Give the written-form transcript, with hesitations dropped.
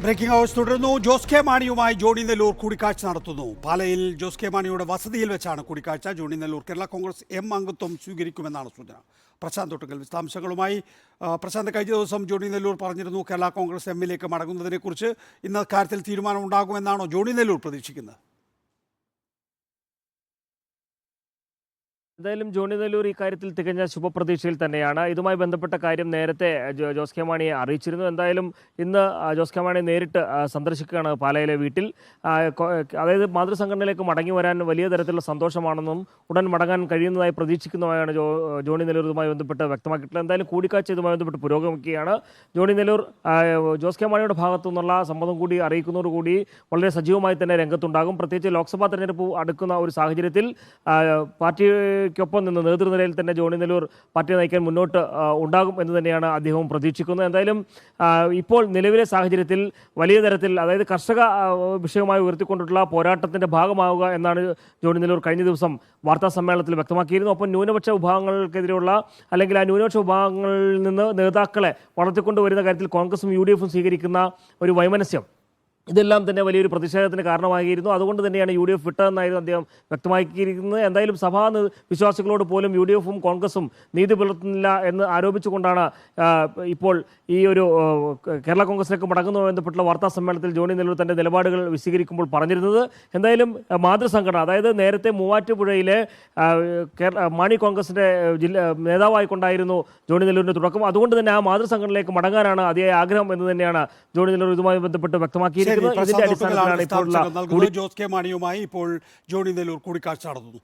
Breaking house തുടരുന്നു. Jose K മാണിയുമായി Johnny Nellore കൂടിക്കാഴ്ച നടത്തുന്നു. പാലയിൽ ജോസ് കെ മാണിയുടെ വസതിയിൽ വെച്ചാണ് കൂടിക്കാഴ്ച. ജോണി നെല്ലൂർ കേരള കോൺഗ്രസ് അംഗത്വം സ്വീകരിക്കുമെന്നാണ് സൂചന. പ്രശാന്ത് ഒട്ടുക്കൽ വിശദാംശങ്ങളുമായി. പ്രശാന്ത്, കഴിഞ്ഞ ദിവസം ജോണി നെല്ലൂർ പറഞ്ഞിരുന്നു കേരള കോൺഗ്രസ് എമ്മിലേക്ക് മടങ്ങുന്നതിനെക്കുറിച്ച്. ഇന്ന് കാര്യത്തിൽ തീരുമാനം ഉണ്ടാകുമെന്നാണോ ജോണി നെല്ലൂർ പ്രതീക്ഷിക്കുന്നത്? എന്തായാലും ജോണി നെല്ലൂർ ഇക്കാര്യത്തിൽ തികഞ്ഞ ശുഭപ്രതീക്ഷയിൽ തന്നെയാണ്. ഇതുമായി ബന്ധപ്പെട്ട കാര്യം നേരത്തെ ജോസ് കെ മാണിയെ അറിയിച്ചിരുന്നു. എന്തായാലും ഇന്ന് ജോസ് കെ മാണി നേരിട്ട് സന്ദർശിക്കുകയാണ് പാലയിലെ വീട്ടിൽ. അതായത് മാതൃസംഘടനയിലേക്ക് മടങ്ങി വരാൻ വലിയ തരത്തിലുള്ള സന്തോഷമാണെന്നും ഉടൻ മടങ്ങാൻ കഴിയുന്നതായി പ്രതീക്ഷിക്കുന്നതായാണ് ജോണി നെല്ലൂർ ഇതുമായി ബന്ധപ്പെട്ട് വ്യക്തമാക്കിയിട്ടുള്ളത്. എന്തായാലും കൂടിക്കാഴ്ച ഇതുമായി ബന്ധപ്പെട്ട് പുരോഗമിക്കുകയാണ്. ജോണി നെല്ലൂർ ജോസ് കെ മാണിയുടെ ഭാഗത്തു നിന്നുള്ള സമ്മതം കൂടി അറിയിക്കുന്നതോടുകൂടി വളരെ സജീവമായി തന്നെ രംഗത്തുണ്ടാകും. പ്രത്യേകിച്ച് ലോക്സഭാ തെരഞ്ഞെടുപ്പ് അടുക്കുന്ന ഒരു സാഹചര്യത്തിൽ പാർട്ടിക്കൊപ്പം നിന്ന് നേതൃനിരയിൽ തന്നെ ജോണി നെല്ലൂർ പാർട്ടിയെ നയിക്കാൻ മുന്നോട്ട് ഉണ്ടാകും എന്ന് തന്നെയാണ് അദ്ദേഹവും പ്രതീക്ഷിക്കുന്നത്. എന്തായാലും ഇപ്പോൾ നിലവിലെ സാഹചര്യത്തിൽ വലിയ തരത്തിൽ, അതായത് കർഷക വിഷയമായി ഉയർത്തിക്കൊണ്ടിട്ടുള്ള പോരാട്ടത്തിന്റെ ഭാഗമാവുക എന്നാണ് ജോണി നെല്ലൂർ കഴിഞ്ഞ ദിവസം വാർത്താ സമ്മേളനത്തിൽ വ്യക്തമാക്കിയിരുന്നു. ഒപ്പം ന്യൂനപക്ഷ വിഭാഗങ്ങൾക്കെതിരെയുള്ള അല്ലെങ്കിൽ ആ ന്യൂനപക്ഷ വിഭാഗങ്ങളിൽ നിന്ന് നേതാക്കളെ വളർത്തിക്കൊണ്ടുവരുന്ന കാര്യത്തിൽ കോൺഗ്രസും UDF-ഉം സ്വീകരിക്കുന്ന ഒരു വൈമനസ്യം, ഇതെല്ലാം തന്നെ വലിയൊരു പ്രതിഷേധത്തിന് കാരണമാകിയിരുന്നു. അതുകൊണ്ട് തന്നെയാണ് UDF വിട്ടതെന്നായിരുന്നു അദ്ദേഹം വ്യക്തമാക്കിയിരിക്കുന്നത്. എന്തായാലും സഭാ വിശ്വാസികളോട് പോലും UDF-ഉം കോൺഗ്രസും നീതി പുലർത്തുന്നില്ല എന്ന് ആരോപിച്ചുകൊണ്ടാണ് ഇപ്പോൾ ഈ ഒരു കേരള കോൺഗ്രസിലേക്ക് മടങ്ങുന്നതുമായി ബന്ധപ്പെട്ടുള്ള വാർത്താ സമ്മേളനത്തിൽ ജോണി നെല്ലൂർ തന്റെ നിലപാടുകൾ വിശദീകരിക്കുമ്പോൾ പറഞ്ഞിരുന്നത്. എന്തായാലും മാതൃസംഘടന, അതായത് നേരത്തെ മൂവാറ്റുപുഴയിലെ മാണി കോൺഗ്രസിന്റെ നേതാവായിക്കൊണ്ടായിരുന്നു ജോണി നെല്ലൂരിന്റെ തുടക്കം. അതുകൊണ്ട് തന്നെ ആ മാതൃസംഘടനയിലേക്ക് മടങ്ങാനാണ് അതിയായ ആഗ്രഹം എന്ന് തന്നെയാണ് ജോണി നെല്ലൂർ ഇതുമായി ബന്ധപ്പെട്ട് വ്യക്തമാക്കിയിരിക്കുന്നത്. ജോസ് കെ മാണിയുമായി ഇപ്പോൾ ജോണി നെല്ലൂർ കൂടിക്കാഴ്ച നടത്തുന്നു.